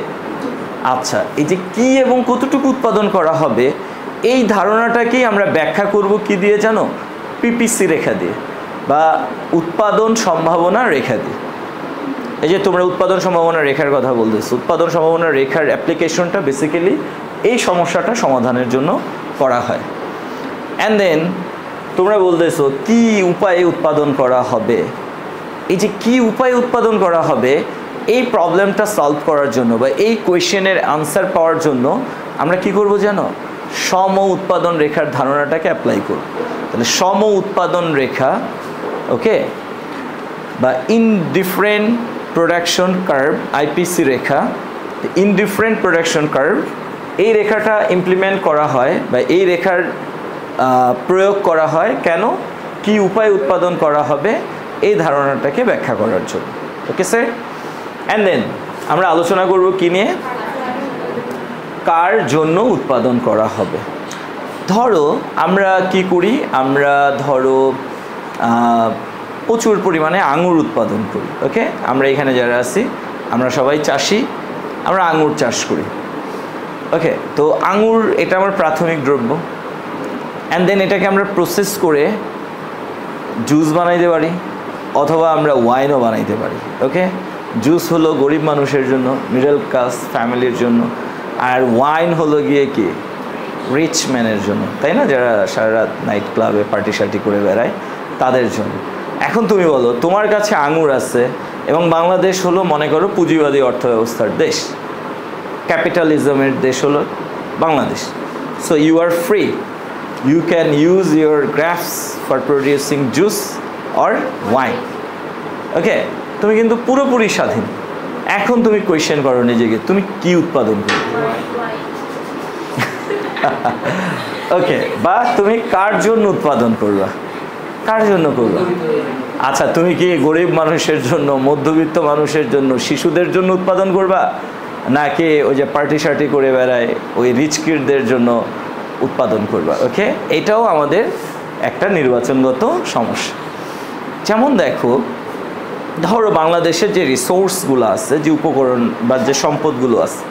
আচ্ছা, এই যে কি এবং কতটুকু উৎপাদন করা হবে, এই ধারণাটাকেই আমরা ব্যাখ্যা করব কি দিয়ে জানো? পিপিসি রেখা দিয়ে বা উৎপাদন সম্ভাবনা রেখা দিয়ে। এই যে তোমরা উৎপাদন সম্ভাবনা রেখার কথা বলতেছো, উৎপাদন সম্ভাবনা রেখার অ্যাপ্লিকেশনটা বেসিক্যালি এই সমস্যাটা সমাধানের জন্য করা হয়। অ্যান্ড দেন তোমরা বলতেছো কি উপায়ে উৎপাদন করা হবে। এই যে কি উপায়ে উৎপাদন করা হবে, এই প্রবলেমটা সলভ করার জন্য বা এই কোয়েশ্চেনের আনসার পাওয়ার জন্য আমরা কি করব জানো? সম উৎপাদন রেখার ধারণাটাকে অ্যাপ্লাই করব। তাহলে সম উৎপাদন রেখা, ওকে, বা ইনডিফারেন্ট প্রোডাকশন কার্ভ, আইপিসি রেখা, ইনডিফারেন্ট প্রোডাকশন কার্ভ, এই রেখাটা ইমপ্লিমেন্ট করা হয় বা এই রেখার প্রয়োগ করা হয় কেন? কি উপায়ে উৎপাদন করা হবে এই ধারণাটাকে ব্যাখ্যা করার জন্য, ওকে স্যার? অ্যান্ড দেন আমরা আলোচনা করব কি নিয়ে? কার জন্য উৎপাদন করা হবে। ধরো আমরা কি করি? আমরা ধরো প্রচুর পরিমাণে আঙুর উৎপাদন করি, ওকে? আমরা এখানে যারা আছি আমরা সবাই চাষি, আমরা আঙুর চাষ করি, ওকে? তো আঙুর এটা আমার প্রাথমিক দ্রব্য। অ্যান্ড দেন এটাকে আমরা প্রসেস করে জুস বানাইতে পারি অথবা আমরা ওয়াইনও বানাইতে পারি, ওকে? জুস হলো গরিব মানুষের জন্য, মিডল ক্লাস ফ্যামিলির জন্য, আর ওয়াইন হলো গিয়ে কি রিচ ম্যানের জন্য, তাই না? যারা সারা রাত নাইট ক্লাবে পার্টি শার্টি করে বেড়ায় তাদের জন্য। এখন তুমি বলো, তোমার কাছে আঙুর আছে এবং বাংলাদেশ হলো মনে করো পুঁজিবাদী অর্থব্যবস্থার দেশ, ক্যাপিটালিজমের দেশ হলো Bangladesh. So you are free, you can use your grapes for producing juice or wine, okay? তুমি কিন্তু পুরোপুরি স্বাধীন। এখন তুমি কোয়েশ্চেন করো নিজেকে, তুমি কি উৎপাদন করবে? ওকে, বা তুমি কার জন্য উৎপাদন করবা? কার জন্য করবা? আচ্ছা, তুমি কি গরিব মানুষের জন্য, মধ্যবিত্ত মানুষের জন্য, শিশুদের জন্য উৎপাদন করবা, নাকি ওই যে পার্টি শার্টি করে বেড়ায় ওই রিচ কিডদের জন্য উৎপাদন করবা? ওকে, এটাও আমাদের একটা নির্বাচনগত সমস্যা। যেমন দেখো, ধরো বাংলাদেশের যে রিসোর্সগুলো আছে, যে উপকরণ বা যে সম্পদগুলো আছে,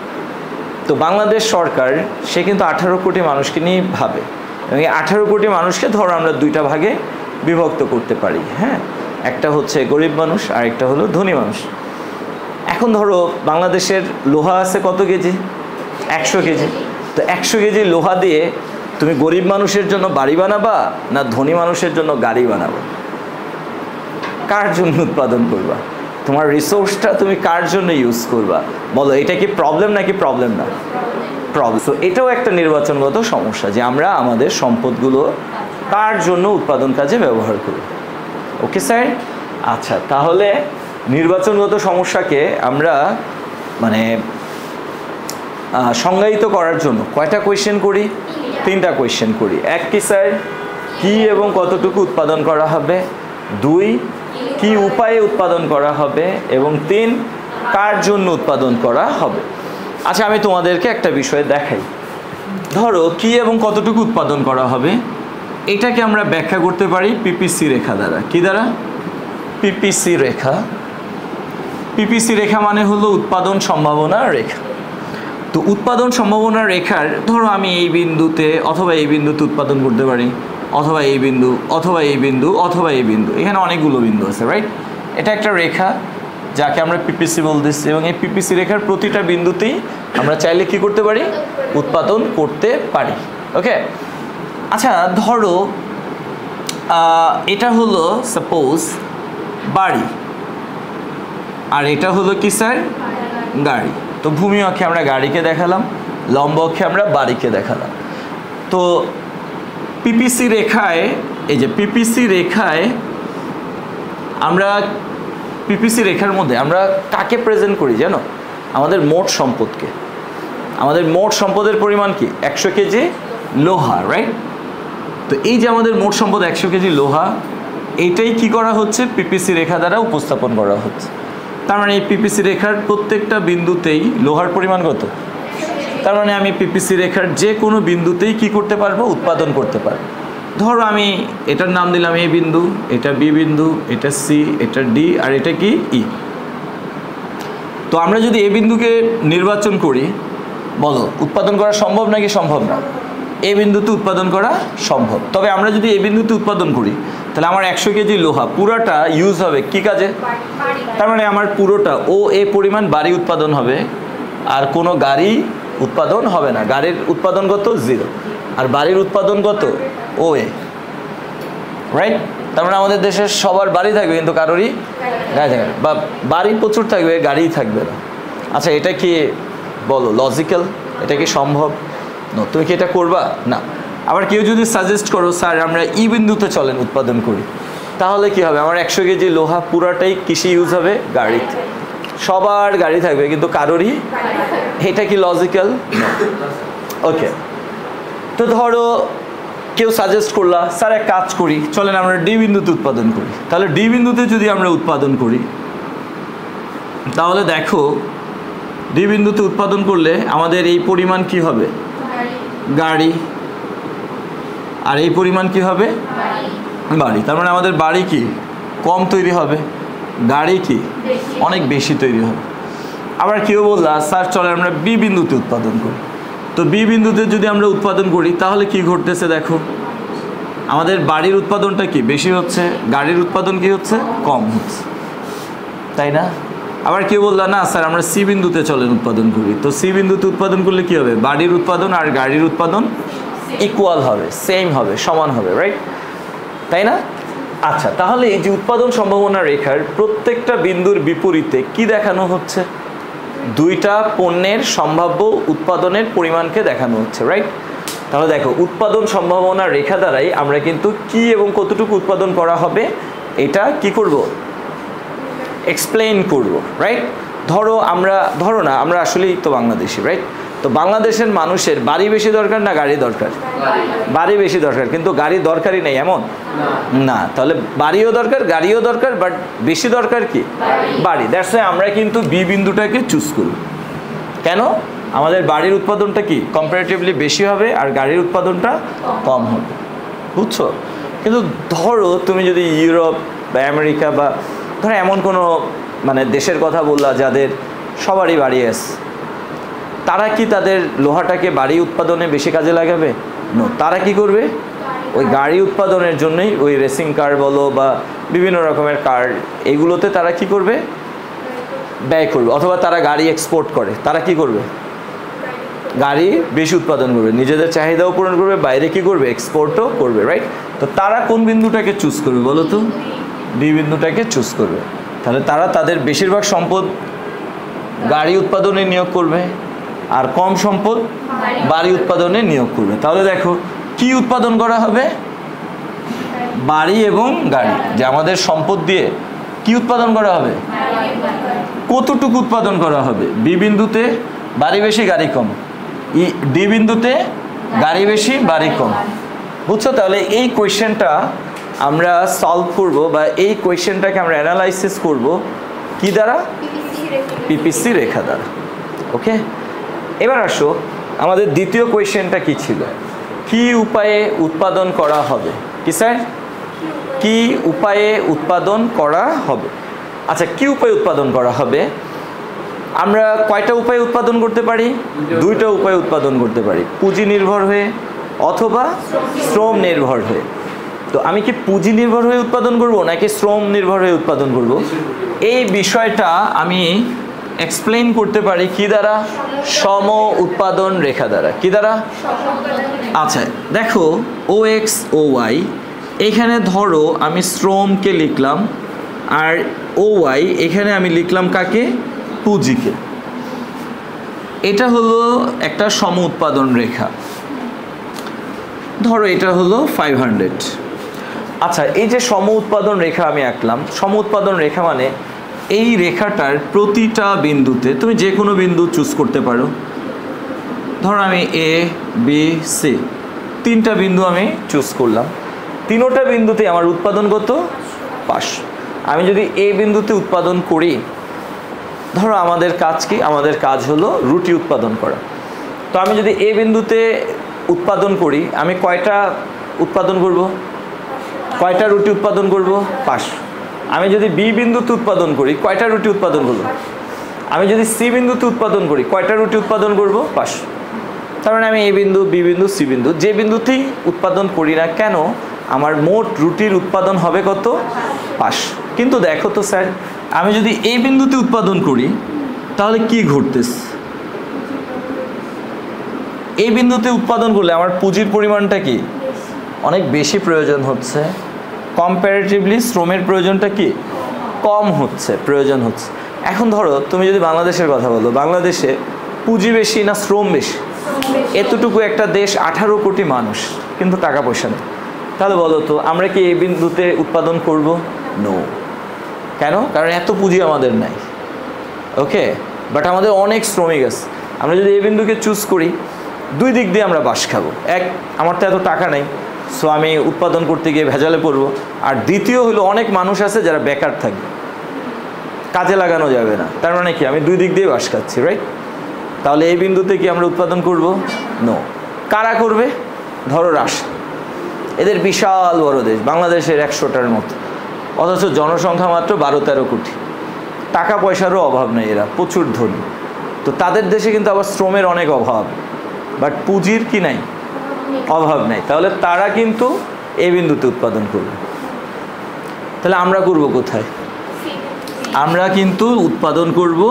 তো বাংলাদেশ সরকার সে কিন্তু 18 কোটি মানুষকে নিয়ে ভাবে, এবং এই 18 কোটি মানুষকে ধরো আমরা দুইটা ভাগে বিভক্ত করতে পারি, হ্যাঁ? একটা হচ্ছে গরিব মানুষ আর একটা হলো ধনী মানুষ। এখন ধরো বাংলাদেশের লোহা আছে কত কেজি? 100 কেজি। তো 100 কেজি লোহা দিয়ে তুমি গরিব মানুষের জন্য বাড়ি বানাবা না ধনী মানুষের জন্য গাড়ি বানাবা? কার জন্য উৎপাদন করবা? তোমার রিসোর্সটা তুমি কার জন্য ইউজ করবা? বলো, এটা কি প্রবলেম নাকি প্রবলেম না? প্রবলেম। তো এটাও একটা নির্বাচনগত সমস্যা যে আমরা আমাদের সম্পদগুলো কার জন্য উৎপাদন কাজে ব্যবহার করি। Okay sir? আচ্ছা, তাহলে নির্বাচনগত সমস্যাকে আমরা মানে সংজ্ঞায়িত করার জন্য কয়টা কোয়েশ্চেন করি? 3টা কোয়েশ্চেন করি। এক কি স্যার, কি এবং কতটুকু উৎপাদন করা হবে? 2, কি উপায়ে উৎপাদন করা হবে? এবং 3, কার জন্য উৎপাদন করা হবে? আচ্ছা, আমি তোমাদেরকে একটা বিষয় দেখাই। ধরো কি এবং কতটুকু উৎপাদন করা হবে, এটাকে আমরা ব্যাখ্যা করতে পারি পিপিসি রেখা দ্বারা। কি দ্বারা? পিপিসি রেখা। পিপিসি রেখা মানে হলো উৎপাদন সম্ভাবনা রেখা। তো উৎপাদন সম্ভাবনা রেখার ধরো আমি এই বিন্দুতে অথবা এই বিন্দুতে উৎপাদন করতে পারি, অথবা এই বিন্দু, অথবা এই বিন্দু, অথবা এই বিন্দু, এখানে অনেকগুলো বিন্দু আছে, রাইট? এটা একটা রেখা যাকে আমরা পিপিসি বলতেছি, এবং এই পিপিসি রেখার প্রতিটা বিন্দুতেই আমরা চাইলে কি করতে পারি? উৎপাদন করতে পারি। ওকে, আচ্ছা ধরো এটা হলো সাপোজ বাড়ি, আর এটা হলো কি স্যার? গাড়ি। তো ভূমি অক্ষে আমরা গাড়িকে দেখালাম, লম্ব অক্ষে আমরা বাড়িকে দেখালাম। তো পিপিসি রেখায়, এই যে পিপিসি রেখায় আমরা পিপিসি রেখার মধ্যে আমরা কাকে প্রেজেন্ট করি জানো? আমাদের মোট সম্পদকে। আমাদের মোট সম্পদের পরিমাণ কি? 100 কেজি লোহা, রাইট? তো এই যে আমাদের মোট সম্পদ 100 কেজি লোহা, এইটাই কি করা হচ্ছে? পিপিসি রেখা দ্বারা উপস্থাপন করা হচ্ছে। তার মানে এই পিপিসি রেখার প্রত্যেকটা বিন্দুতেই লোহার পরিমাণ কত? তার মানে আমি পিপিসি রেখার যে কোনো বিন্দুতেই কি করতে পারবো? উৎপাদন করতে পারবো। ধরো আমি এটার নাম দিলাম এ বিন্দু, এটা বি বিন্দু, এটা সি, এটা ডি, আর এটা কি ই। তো আমরা যদি এ বিন্দুকে নির্বাচন করি, বলো উৎপাদন করা সম্ভব নাকি সম্ভব না? এ বিন্দুতে উৎপাদন করা সম্ভব। তবে আমরা যদি এ বিন্দুতে উৎপাদন করি, তাহলে আমার 100 কেজি লোহা পুরাটা ইউজ হবে কি কাজে? তার মানে আমার পুরোটা ও এ পরিমাণ বাড়ি উৎপাদন হবে, আর কোনো গাড়ি উৎপাদন হবে না। গাড়ির উৎপাদন কত? 0। আর বাড়ির উৎপাদন কত? ও এ, রাইট? তার মানে আমাদের দেশের সবার বাড়ি থাকবে কিন্তু কারোরই গাড়ি থাকবে, বা বাড়ি প্রচুর থাকবে, গাড়িই থাকবে না। আচ্ছা, এটা কি বলো লজিক্যাল? এটা কি সম্ভব? তুমি কি এটা করবা? না। আবার কেউ যদি সাজেস্ট করো স্যার আমরা ই বিন্দুতে চলেন উৎপাদন করি, তাহলে কি হবে? আমার 100 কেজি লোহা পুরাটাই কৃষি ইউজ হবে, গাড়িতে। সবার গাড়ি থাকবে কিন্তু কারোরই। এটা কি লজিক্যাল? ওকে, তো ধরো কেউ সাজেস্ট করলা স্যার এক কাজ করি, চলেন আমরা ডি বিন্দুতে উৎপাদন করি। তাহলে ডি বিন্দুতে যদি আমরা উৎপাদন করি, তাহলে দেখো ডি বিন্দুতে উৎপাদন করলে আমাদের এই পরিমাণ কি হবে? গাড়ি। আর এই পরিমাণ কি হবে? বাড়ি। তার মানে আমাদের বাড়ি কি কম তৈরি হবে, গাড়ি কি অনেক বেশি তৈরি হবে। আবার কেউ বললা স্যার চলে আমরা বি বিন্দুতে উৎপাদন করি। তো বি বিন্দুতে যদি আমরা উৎপাদন করি তাহলে কি ঘটতেছে দেখো, আমাদের বাড়ির উৎপাদনটা কি বেশি হচ্ছে, গাড়ির উৎপাদন কি হচ্ছে? কম হচ্ছে, তাই না? আবার কেউ বললা না স্যার আমরা সি বিন্দুতে চলেন উৎপাদন করি। তো সি বিন্দুতে উৎপাদন করলে কি হবে? বাড়ির উৎপাদন আর গাড়ির উৎপাদন ইকুয়াল হবে, সেম হবে, সমান হবে, রাইট? তাই না? আচ্ছা, তাহলে এই যে উৎপাদন সম্ভাবনা রেখার প্রত্যেকটা বিন্দুর বিপরীতে কি দেখানো হচ্ছে? দুইটা পণ্যের সম্ভাব্য উৎপাদনের পরিমাণকে দেখানো হচ্ছে, রাইট? তাহলে দেখো উৎপাদন সম্ভাবনা রেখা দ্বারাই আমরা কিন্তু কি এবং কতটুকু উৎপাদন করা হবে এটা কি করব? এক্সপ্লেইন করব, রাইট? ধরো না আমরা আসলেই তো বাংলাদেশি, রাইট? তো বাংলাদেশের মানুষের বাড়ি বেশি দরকার না গাড়ি দরকার? বাড়ি বেশি দরকার, কিন্তু গাড়ি দরকারই নেই এমন না। তাহলে বাড়িও দরকার, গাড়িও দরকার, বাট বেশি দরকার কি? বাড়ি। দ্যাটস ওয়াই আমরা কিন্তু বি বিন্দুটাকে চুজ করি। কেন? আমাদের বাড়ির উৎপাদনটা কি কম্পারেটিভলি বেশি হবে আর গাড়ির উৎপাদনটা কম হবে, বুঝছো? কিন্তু ধরো তুমি যদি ইউরোপ বা আমেরিকা বা ধরো এমন কোনো মানে দেশের কথা বললা যাদের সবারই বাড়ি আছে, তারা কি তাদের লোহাটাকে বাড়ি উৎপাদনে বেশি কাজে লাগাবে? নো। তারা কি করবে? ওই গাড়ি উৎপাদনের জন্যই ওই রেসিং কার বলো বা বিভিন্ন রকমের কার, এগুলোতে তারা কি করবে? ব্যয় করবে। অথবা তারা গাড়ি এক্সপোর্ট করে, তারা কি করবে? গাড়ি বেশি উৎপাদন করবে, নিজেদের চাহিদাও পূরণ করবে, বাইরে কি করবে, এক্সপোর্টও করবে, রাইট? তো তারা কোন বিন্দুটাকে চুজ করবে বলো তো? ডি বিন্দুটাকে চুজ করবে। তাহলে তারা তাদের বেশিরভাগ সম্পদ গাড়ি উৎপাদনে নিয়োগ করবে, আর কম সম্পদ বাড়ি উৎপাদনে নিয়োগ করবে। তাহলে দেখো কি উৎপাদন করা হবে? বাড়ি এবং গাড়ি, যে আমাদের সম্পদ দিয়ে কি উৎপাদন করা হবে? কতটুকু উৎপাদন করা হবে? বি বিন্দুতে বাড়ি বেশি গাড়ি কম, ডি বিন্দুতে গাড়ি বেশি বাড়ি কম। বুঝছো? তাহলে এই কোয়েশ্চেনটা আমরা সলভ করব, বা এই কোয়েশ্চেনটাকে আমরা অ্যানালাইসিস করব কি দ্বারা? পিপিসি রেখা দ্বারা। ওকে, এবার আসো আমাদের দ্বিতীয় কোয়েশ্চেনটা কি ছিল? কি উপায়ে উৎপাদন করা হবে? কি স্যার? কি উপায়ে উৎপাদন করা হবে? আচ্ছা, কি উপায়ে উৎপাদন করা হবে? আমরা কয়টা উপায়ে উৎপাদন করতে পারি? দুইটা উপায়ে উৎপাদন করতে পারি, পুঁজি নির্ভর হয়ে অথবা শ্রম নির্ভর হয়ে। তো আমি কি পুঁজি নির্ভর হয়ে উৎপাদন করব নাকি শ্রম নির্ভর হয়ে উৎপাদন করব? এই বিষয়টা আমি এক্সপ্লেইন করতে পারি কি দ্বারা? সম উৎপাদন রেখা দ্বারা। কি দ্বারা? আচ্ছা দেখো, ও এক্স ও ওয়াই, এখানে ধরো আমি শ্রমকে লিখলাম, আর ও ওয়াই এখানে আমি লিখলাম কাকে? পুঁজিকে। এটা হলো একটা সম উৎপাদন রেখা, ধরো এটা হলো 500। আচ্ছা, এই যে সম উৎপাদন রেখা আমি আঁকলাম, সম উৎপাদন রেখা মানে এই রেখাটার প্রতিটা বিন্দুতে তুমি যে কোনো বিন্দু চুজ করতে পারো। ধরো আমি এ বি সি তিনটা বিন্দু আমি চুজ করলাম, তিনোটা বিন্দুতে আমার উৎপাদন কত? 500। আমি যদি এ বিন্দুতে উৎপাদন করি, ধরো আমাদের কাজ কি? আমাদের কাজ হলো রুটি উৎপাদন করা। তো আমি যদি এ বিন্দুতে উৎপাদন করি, আমি কয়টা উৎপাদন করব? কয়টা রুটি উৎপাদন করব? 500। আমি যদি বি বিন্দুতে উৎপাদন করি, কয়টা রুটি উৎপাদন করব? আমি যদি সি বিন্দুতে উৎপাদন করি, কয়টা রুটি উৎপাদন করব? 500। তার মানে আমি এ বিন্দু, বি বিন্দু, সি বিন্দু যে বিন্দুতেই উৎপাদন করি না কেন, আমার মোট রুটির উৎপাদন হবে কত? 500। কিন্তু দেখো তো স্যার, আমি যদি এই বিন্দুতে উৎপাদন করি তাহলে কি ঘটতেছে? এই বিন্দুতে উৎপাদন করলে আমার পুঁজির পরিমাণটা কি? অনেক বেশি প্রয়োজন হচ্ছে, কম্পারেটিভলি শ্রমের প্রয়োজনটা কি? কম হচ্ছে, প্রয়োজন হচ্ছে। এখন ধরো তুমি যদি বাংলাদেশের কথা বলো, বাংলাদেশে পুঁজি বেশি না শ্রম বেশি? এতটুকু একটা দেশ, 18 কোটি মানুষ, কিন্তু টাকা পয়সা নেই। তাহলে বলো তো আমরা কি এই বিন্দুতে উৎপাদন করব? নো। কেন? কারণ এত পুঁজি আমাদের নাই। ওকে, বাট আমাদের অনেক শ্রমিক আছে। আমরা যদি এই বিন্দুকে চুজ করি, দুই দিক দিয়ে আমরা বাস খাবো। এক, আমার তো এত টাকা নেই, সো আমি উৎপাদন করতে গিয়ে ভেজালে পড়বো। আর দ্বিতীয় হলো অনেক মানুষ আছে যারা বেকার থাকবে, কাজে লাগানো যাবে না। তার মানে কি? আমি দুই দিক দিয়ে বাস খাচ্ছি, রাইট? তাহলে এই বিন্দুতে কি আমরা উৎপাদন করব? নো। কারা করবে? ধরো রাশিয়া, এদের বিশাল বড় দেশ, বাংলাদেশের 100টার মতো, অথচ জনসংখ্যা মাত্র 12-13 কোটি, টাকা পয়সারও অভাব নেই, এরা প্রচুর ধনী। তো তাদের দেশে কিন্তু আবার শ্রমের অনেক অভাব, বাট পুঁজির কি নাই? অভাব নেই। তাহলে তারা কিন্তু এই বিন্দুতে উৎপাদন করবে। তাহলে আমরা করব কোথায়? আমরা কিন্তু উৎপাদন করব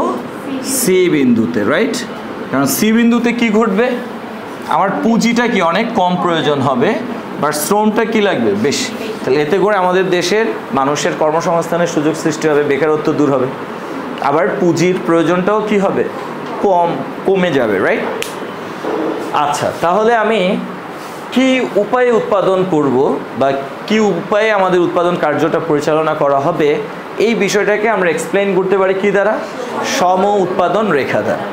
সি বিন্দুতে, রাইট? কারণ সি বিন্দুতে কি ঘটবে? আমার পুঁজিটা কি অনেক কম প্রয়োজন হবে, বাট শ্রমটা কি লাগবে? বেশি। তাহলে এতে করে আমাদের দেশের মানুষের কর্মসংস্থানের সুযোগ সৃষ্টি হবে, বেকারত্ব দূর হবে, আবার পুঁজির প্রয়োজনটাও কি হবে? কমে যাবে, রাইট? আচ্ছা, তাহলে আমি কি উপায়ে উৎপাদন করব, বা কি উপায়ে আমাদের উৎপাদন কার্যটা পরিচালনা করা হবে, এই বিষয়টাকে আমরা এক্সপ্লেইন করতে পারি কি দ্বারা? সম উৎপাদন রেখা দ্বারা।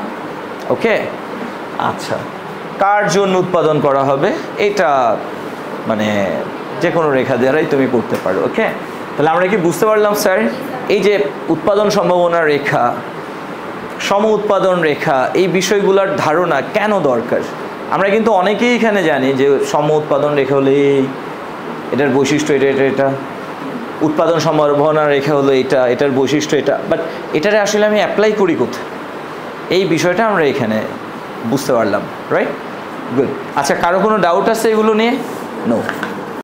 ওকে, আচ্ছা, কার জন্য উৎপাদন করা হবে এটা মানে যে কোনো রেখা দ্বারাই তুমি করতে পারো। ওকে, তাহলে আমরা কি বুঝতে পারলাম স্যার, এই যে উৎপাদন সম্ভাবনা রেখা, সম উৎপাদন রেখা, এই বিষয়গুলোর ধারণা কেন দরকার? আমরা কিন্তু অনেকেই এখানে জানি যে সম উৎপাদন রেখা হলে এটার বৈশিষ্ট্য এটা এটা এটা, উৎপাদন সম্ভাবনা রেখা হলো এটা, এটার বৈশিষ্ট্য এটা, বাট এটারে আসলে আমি অ্যাপ্লাই করি কোথায়? এই বিষয়টা আমরা এখানে বুঝতে পারলাম, রাইট? গুড। আচ্ছা, কারো কোনো ডাউট আছে এগুলো নিয়ে? নো।